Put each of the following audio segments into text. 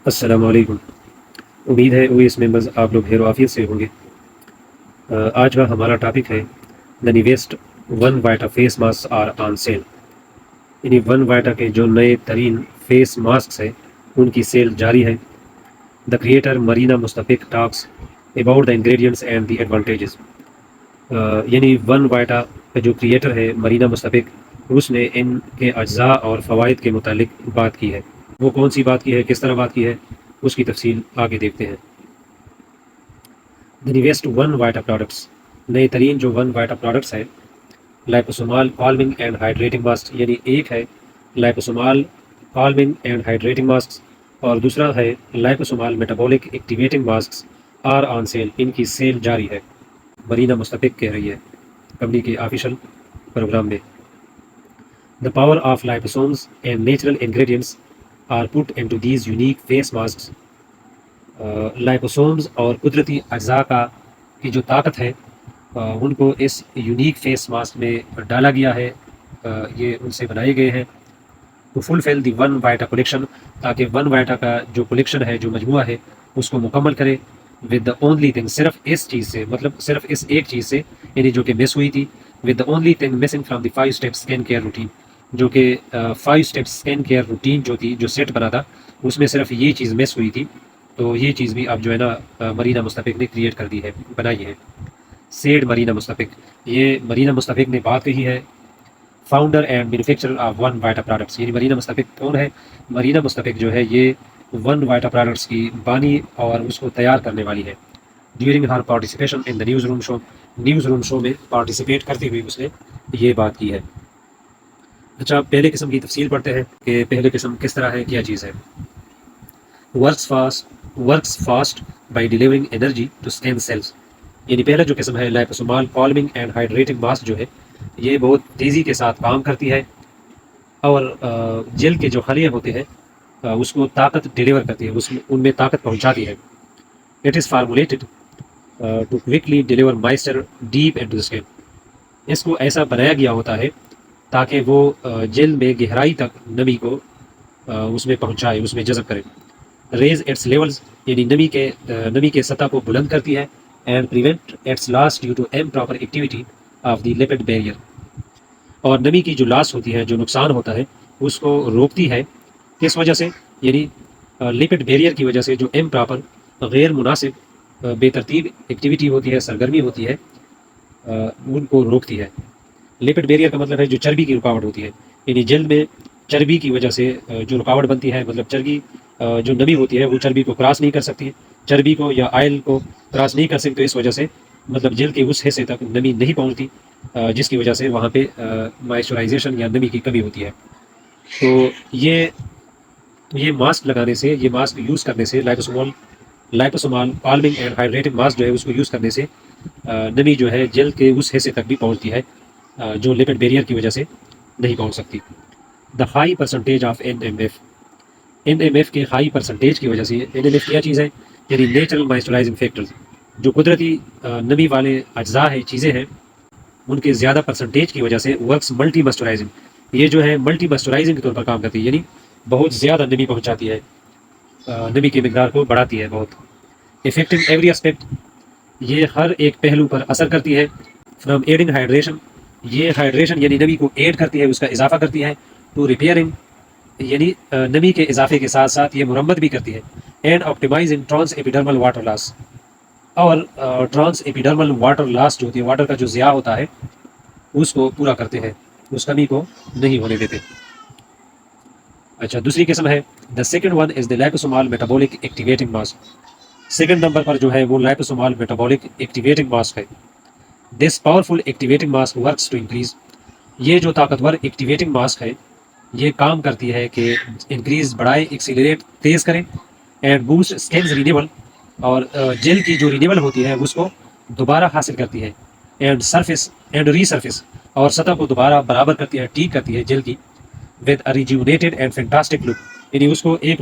السلام علیکم۔ امید ہے اویس ممبرز آپ لوگ خیر و عافیت سے ہوں گے۔ آج کا ہمارا ٹاپک ہے the newest One Vita face mask are on sale, یعنی ون وائٹا کے جو نئے ترین فیس ماسکس ہیں ان کی سیل جاری ہے۔ The creator Marina Mustafaq talks about the ingredients and the advantages, یعنی ون وائٹا کا جو کریٹر ہے مرینا مستفق، اس نے ان کے اجزاء اور فوائد کے متعلق بات کی ہے۔ وہ کون سی بات کی ہے، کس طرح بات کی ہے، اس کی تفصیل آگے دیکھتے ہیں۔ دا نیویسٹ ون وائٹا پروڈکٹس، نئے ترین جو ون وائٹا پروڈکٹس ہیں، لائپوسومال کالمنگ اینڈ ہائیڈریٹنگ ماسک، یعنی ایک ہے لائپوسومال کالمنگ اینڈ ہائیڈریٹنگ ماسک اور دوسرا ہے liposomal metabolic activating mask are on sale, ان کی سیل جاری ہے، مرینا مستفق کہہ رہی ہے کمپنی کے آفیشیل پروگرام میں۔ The power of liposomes and natural ingredients are put into these unique face masks, liposomes اور قدرتی اجزاء کی جو طاقت ہے ان کو اس یونیک فیس ماسک میں ڈالا گیا ہے، یہ ان سے بنائے گئے ہیں to fulfil the One Vita collection, تاکہ ون وائٹا کا جو کلیکشن ہے، جو مجموعہ ہے، اس کو مکمل کرے۔ ود دا اونلی تھنگ، صرف اس چیز سے، مطلب صرف اس ایک چیز سے، یعنی جو کہ مس ہوئی تھی۔ With the only thing missing from the 5 step skin care routine, جو کہ 5 اسٹیپ اسکن کیئر روٹین جو تھی، جو سیٹ بنا تھا، اس میں صرف یہ چیز مس ہوئی تھی۔ تو یہ چیز بھی اب جو ہے نا مرینا مستفق نے کریٹ کر دی ہے، بنائی ہے۔ سیڈ مرینا مستفق، یہ مرینا مستفق نے بات کہی ہے، founder and manufacturer of One Vita products, یعنی مرینا مستفق کون ہے؟ مرینا مستفق جو ہے یہ ون وائٹا پروڈکٹس کی بانی اور اس کو تیار کرنے والی ہے۔ During her participation in the news room show, news room show میں پارٹیسپیٹ کرتے ہوئے اس نے یہ بات کی ہے۔ اچھا، پہلے قسم کی تفصیل پڑھتے ہیں کہ پہلے قسم کس طرح ہے، کیا چیز ہے۔ Works fast by delivering energy to skin cells, یعنی پہلا جو قسم ہے لائپوسومال کالمنگ اینڈ ہائیڈریٹنگ ماسک جو ہے، یہ بہت تیزی کے ساتھ کام کرتی ہے اور جلد کے جو خلیے ہوتے ہیں اس کو طاقت ڈیلیور کرتی ہے، ان میں طاقت پہنچاتی ہے۔ It is formulated to quickly deliver moisture deep into the skin, اس کو ایسا بنایا گیا ہوتا ہے تاکہ وہ جلد میں گہرائی تک نمی کو اس میں پہنچائے، اس میں جذب کرے۔ ریز اٹس لیولز، یعنی نمی کے سطح کو بلند کرتی ہے۔ And prevent its loss due to improper activity of the lipid barrier, اور نمی کی جو لاس ہوتی ہے، جو نقصان ہوتا ہے، اس کو روکتی ہے۔ کس وجہ سے؟ یعنی لپڈ بیریئر کی وجہ سے، جو امپراپر، غیر مناسب، بے ترتیب ایکٹیویٹی ہوتی ہے، سرگرمی ہوتی ہے، ان کو روکتی ہے۔ لپڈ بیریئر کا مطلب ہے جو چربی کی رکاوٹ ہوتی ہے، یعنی جلد میں چربی کی وجہ سے جو رکاوٹ بنتی ہے، مطلب چربی جو نمی ہوتی ہے وہ چربی کو کراس نہیں کر سکتی، چربی کو یا آئل کو کراس نہیں کر سکتی، تو اس وجہ سے مطلب جلد کے اس حصے تک نمی نہیں پہنچتی، جس کی وجہ سے وہاں پہ مائسچرائزیشن یا نمی کی کمی ہوتی ہے۔ تو یہ ماسک لگانے سے، یہ ماسک یوز کرنے سے، لائپوسومال کالمنگ اینڈ ہائیڈریٹنگ ماسک جو ہے اس کو یوز کرنے سے نمی جو ہے جلد کے اس حصے تک بھی پہنچتی ہے جو لپڈ بیریئر کی وجہ سے نہیں پہنچ سکتی۔ The high percentage of NMF کے ہائی پرسنٹیج کی وجہ سے، NMF کیا چیز ہے؟ یعنی نیچرل مائسچرائزنگ فیکٹرز، جو قدرتی نمی والے اجزاء ہیں، چیزیں ہیں، ان کے زیادہ پرسنٹیج کی وجہ سے ورکس ملٹی مسچرائزنگ، یہ جو ہے ملٹی مسچرائزنگ کے طور پر کام کرتی ہے، یعنی بہت زیادہ نمی پہنچاتی ہے، نمی کی مقدار کو بڑھاتی ہے بہت۔ افیکٹنگ ایوری اسپیکٹ، یہ ہر ایک پہلو پر اثر کرتی ہے۔ فرام ایڈنگ ہائیڈریشن، یہ ہائیڈریشن یعنی نمی کو ایڈ کرتی ہے، اس کا اضافہ کرتی ہے۔ ٹو ریپیئرنگ، یعنی نمی کے اضافے کے ساتھ ساتھ یہ مرمت بھی کرتی ہے۔ اینڈ آپٹیمائزنگ ٹرانس ایپیڈرمل واٹر لاس، اور ٹرانس ایپیڈرمل واٹر لاس جو ہوتی ہے، واٹر کا جو ضیاع ہوتا ہے، اس کو پورا کرتے ہیں، اس کمی کو نہیں ہونے دیتے۔ اچھا، دوسری قسم ہے the second one is the liposomal metabolic activating mask, second نمبر پر جو ہے وہ لائپوسومال میٹابولک ایکٹیویٹنگ ماسک ہے۔ This powerful activating mask works to increase, یہ جو طاقتور ایکٹیویٹنگ ماسک ہے یہ کام کرتی ہے کہ انکریز، بڑھائے، ایکسیلریٹ، تیز کریں، اینڈ بوسٹ اسکنز رینیول، اور جیل کی جو رینیول ہوتی ہے اس کو دوبارہ حاصل کرتی ہے۔ اینڈ ری سرفیس، اور سطح کو دوبارہ برابر کرتی ہے، ٹھیک کرتی ہے جیل کی۔ ود ا ریجوینیٹڈ اینڈ فینٹاسٹک لک، یعنی اس کو ایک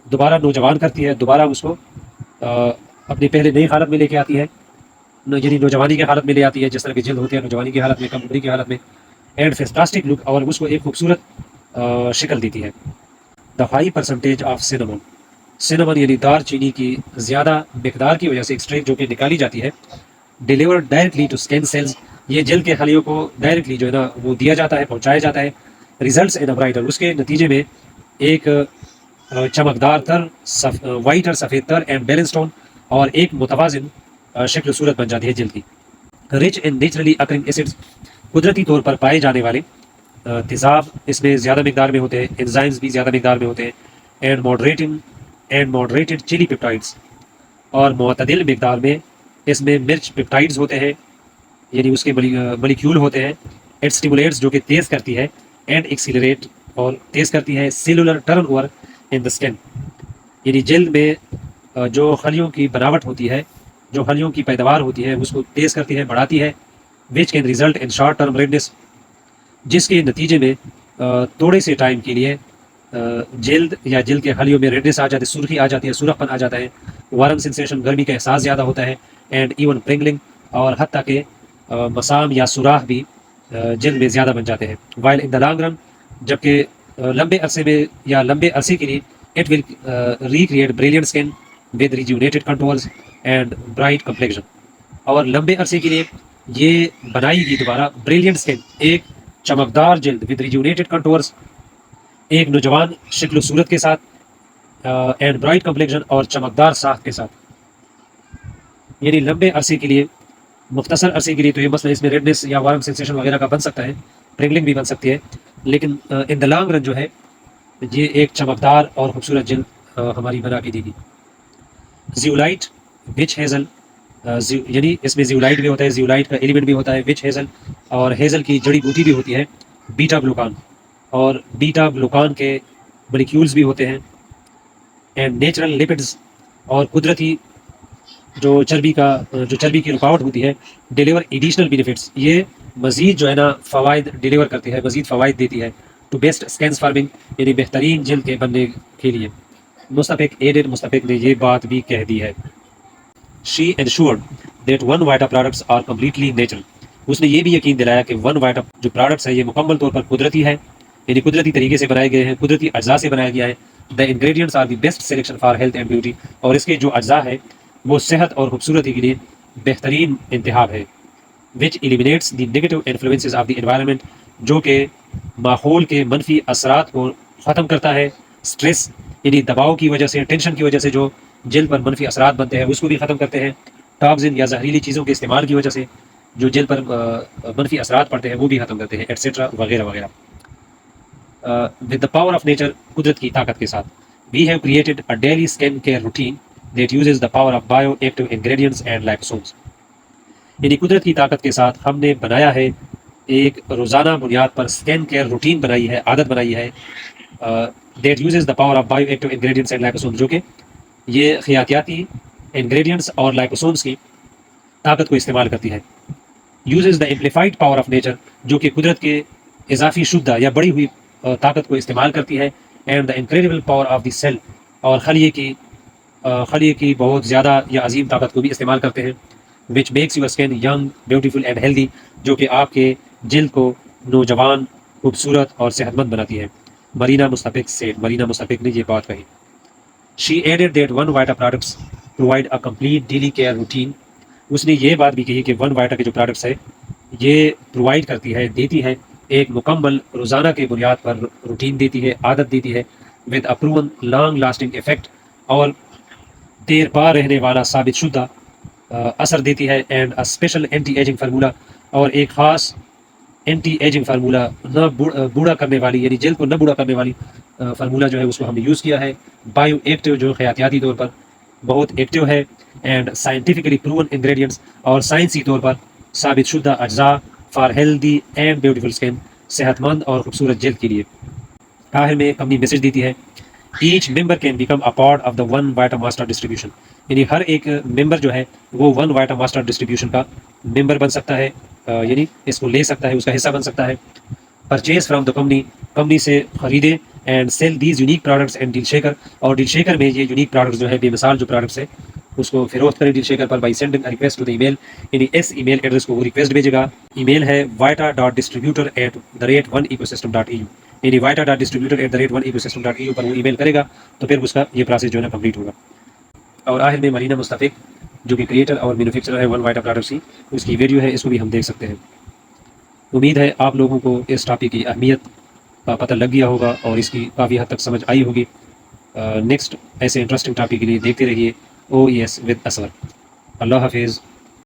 دوبارہ نوجوان کرتی ہے، دوبارہ اس کو اپنی پہلے نئی حالت میں لے کے آتی ہے، یعنی نوجوانی کی حالت میں لے آتی ہے، جس طرح کی جلد ہوتی ہے نوجوانی کی حالت میں، کم عمری کی حالت میں۔ اینڈ فینٹاسٹک لک، اور اس کو ایک خوبصورت شکل دیتی ہے۔ دا ہائی پرسنٹیج آف سینامون، سینامن یعنی دار چینی کی زیادہ مقدار کی وجہ سے ایکسٹریکٹ جو کہ نکالی جاتی ہے، deliver directly to skin cells, یہ جلد کے خلیوں کو ڈائریکٹلی جو ہے نا وہ دیا جاتا ہے، پہنچایا جاتا ہے. ریزلٹس ان برائٹر، اس کے نتیجے میں ایک چمکدار تر وائٹ اور سفید تر اینڈ بیلنس ٹون اور ایک متوازن شکل و صورت بن جاتی ہے جلد کی. Rich in naturally occurring acids, قدرتی طور پر پائے جانے والے تیزاب اس میں زیادہ مقدار میں ہوتے ہیں، انزائمز بھی زیادہ مقدار میں ہوتے ہیں، اینڈ ماڈریٹڈ چلی پیپٹائڈس، اور معتدل مقدار میں اس میں مرچ پیپٹائڈز ہوتے ہیں، یعنی اس کے ملیکیول ہوتے ہیں. اٹ اسٹیمولیٹس جو کہ تیز کرتی ہے، اینڈ ایکسیلریٹ اور تیز کرتی ہے cellular turn over in the skin, یعنی جلد میں جو خلیوں کی بناوٹ ہوتی ہے، جو خلیوں کی پیداوار ہوتی ہے اس کو تیز کرتی ہے، بڑھاتی ہے. Which can result in short term redness, جس کے نتیجے میں تھوڑے سے ٹائم کے لیے جلد یا جلد کے خلیوں میں ریڈنس آ جاتی ہے، سرخی آ جاتی ہے، سرخ پن آ جاتا ہے. وارم سینسیشن، گرمی کا احساس زیادہ ہوتا ہے. اینڈ ایون پرنگلنگ، اور حتیٰ کہ مسام یا سوراخ بھی جلد میں زیادہ بن جاتے ہیں. While in the long run, جبکہ لمبے عرصے میں یا لمبے عرصے کے لیے it will recreate brilliant skin with rejuvenated controls and bright complexion, اور لمبے عرصے کے لیے یہ بنائے گی دوبارہ بریلینٹ اسکن، ایک چمکدار جلد ود ریجوینیٹڈ کنٹورز، ایک نوجوان شکل و صورت کے ساتھ، اینڈ برائٹ کمپلیکشن اور چمکدار ساخت کے ساتھ. یعنی لمبے عرصے کے لیے، مختصر عرصے کے لیے تو یہ مسئلہ اس میں ریڈنس یا وارم سینسیشن وغیرہ کا بن سکتا ہے، پرنگلنگ بھی بن سکتی ہے، لیکن ان دا لانگ رن جو ہے یہ ایک چمکدار اور خوبصورت جلد ہماری بنا کے دے گی. زیولائٹ، وچ ہیزل، یعنی اس میں زیولائٹ بھی ہوتا ہے، زیولائٹ کا ایلیمنٹ بھی ہوتا ہے، وچ ہیزل، اور ہیزل کی جڑی بوٹی بھی ہوتی ہے، بیٹا گلوکان، اور بیٹا گلوکان کے ملیکیولز بھی ہوتے ہیں. اینڈ نیچرل لپڈز، اور قدرتی جو چربی کی رکاوٹ ہوتی ہے. ڈیلیور ایڈیشنل بینیفٹس، یہ مزید جو ہے نا فوائد ڈیلیور کرتی ہے، مزید فوائد دیتی ہے. ٹو بیسٹ اسکینس فارمنگ، یعنی بہترین جلد کے بننے کے لیے. مستفق مستفق نے یہ بات بھی کہہ دی ہے. She ensured that One Vita products are completely natural, اس نے یہ بھی یقین دلایا کہ ون وائٹا جو پروڈکٹس ہے یہ مکمل طور پر قدرتی ہے، یعنی قدرتی طریقے سے بنائے گئے ہیں، قدرتی اجزاء سے بنایا گیا ہے. The ingredients are the best selection for health and beauty, اور اس کے جو اجزاء ہے وہ صحت اور خوبصورتی کے لیے بہترین انتخاب ہے. Which eliminates the negative influences of the environment, جو کہ ماحول کے منفی اثرات کو ختم کرتا ہے. اسٹریس، یعنی دباؤ کی وجہ سے، ٹینشن کی وجہ سے جو جلد پر منفی اثرات بنتے ہیں اس کو بھی ختم کرتے ہیں. ٹاکسن یا زہریلی چیزوں کے استعمال کی وجہ سے جو جلد پر منفی اثرات پڑتے ہیں وہ بھی ختم کرتے ہیں، ایٹسیٹرا وغیرہ وغیرہ. With the power of nature, قدرت کی طاقت کے ساتھ. We have created a daily skin care routine that uses the power of bio active ingredients and liposomes, یعنی قدرت کی طاقت کے ساتھ ہم نے بنایا ہے ایک روزانہ بنیاد پر اسکن کیئر روٹین بنائی ہے، عادت بنائی ہے. That uses the power of bio active ingredients and liposomes, جو کہ یہ خیاتیاتی انگریڈینٹس اور لائپوسومز کی طاقت کو استعمال کرتی ہے. Uses the amplified power of nature, جو کہ قدرت کے اضافی شدہ یا بڑی ہوئی طاقت کو استعمال کرتی ہے. And the incredible power of the sale, اور خلیے کی بہت زیادہ یا عظیم طاقت کو بھی استعمال کرتے ہیں. Which makes your skin young, beautiful and healthy, جو کہ آپ کے جلد کو نوجوان، خوبصورت اور صحت مند بناتی ہے. مرینا مستفق نے یہ بات کہی. She added that One Vita products provide a complete daily care routine, اس نے یہ بات بھی کہی کہ ون وائٹا کے جو پروڈکٹس ہے یہ پرووائڈ کرتی ہے، دیتی ہے ایک مکمل روزانہ کے بنیاد پر روٹین دیتی ہے، عادت دیتی ہے. ود اپروون لانگ لاسٹنگ افیکٹ، اور دیر پا رہنے والا ثابت شدہ اثر دیتی ہے. And a special anti aging formula, اور ایک خاص اینٹی ایجنگ فارمولہ، نہ بوڑھا کرنے والی، یعنی جلد کو نہ بوڑھا کرنے والی فارمولہ جو ہے اس کو ہم نے یوز کیا ہے. بایو ایکٹیو، جو خیاتیاتی طور پر بہت ایکٹیو ہے. اینڈ سائنٹیفکلی پروون انگریڈینٹس، اور سائنسی طور پر ثابت شدہ اجزاء for healthy and beautiful skin, صحت مند اور خوبصورت جلد کے لیے. آخر میں کمپنی میسج دیتی ہے، each member can become a part of the One Vita master distribution, یعنی ہر ایک ممبر جو ہے وہ ون وائٹا ماسٹر ڈسٹریبیوشن کا ممبر بن سکتا ہے، یعنی اس کو لے سکتا ہے، اس کا حصہ بن سکتا ہے. پرچیز فرام دا کمپنی سے خریدے. And sell these unique products and deal shaker, اور ڈیل شیکر میں یہ یونیک پروڈکٹس جو ہے، بے مثال جو پروڈکٹس ہے اس کو فروخت کریں ڈیل شیکر پر. By sending request to the email, یعنی اس ای میل ایڈریس کو وہ ریکویسٹ بھیجے گا. ای میل ہے vita.distributor@1ecosystem.eu، یعنی vita.distributor@1ecosystem.eu پر وہ ای میل کرے گا تو پھر اس کا یہ پروسیس جو ہے نا کمپلیٹ ہوگا. اور آخر میں مرینا مستفق جو کہ کریٹر اور مینوفیکچرر ہے ون وائٹا پروڈکٹ سی، اس کی ویڈیو ہے، اس کو بھی ہم دیکھ سکتے ہیں. امید ہے آپ لوگوں کو اس ٹاپک کی اہمیت کا پتہ لگ گیا ہوگا اور اس کی کافی حد تک سمجھ آئی ہوگی. نیکسٹ ایسے انٹرسٹنگ ٹاپک کے لیے دیکھتے رہیے OES ود اسور. اللہ حافظ.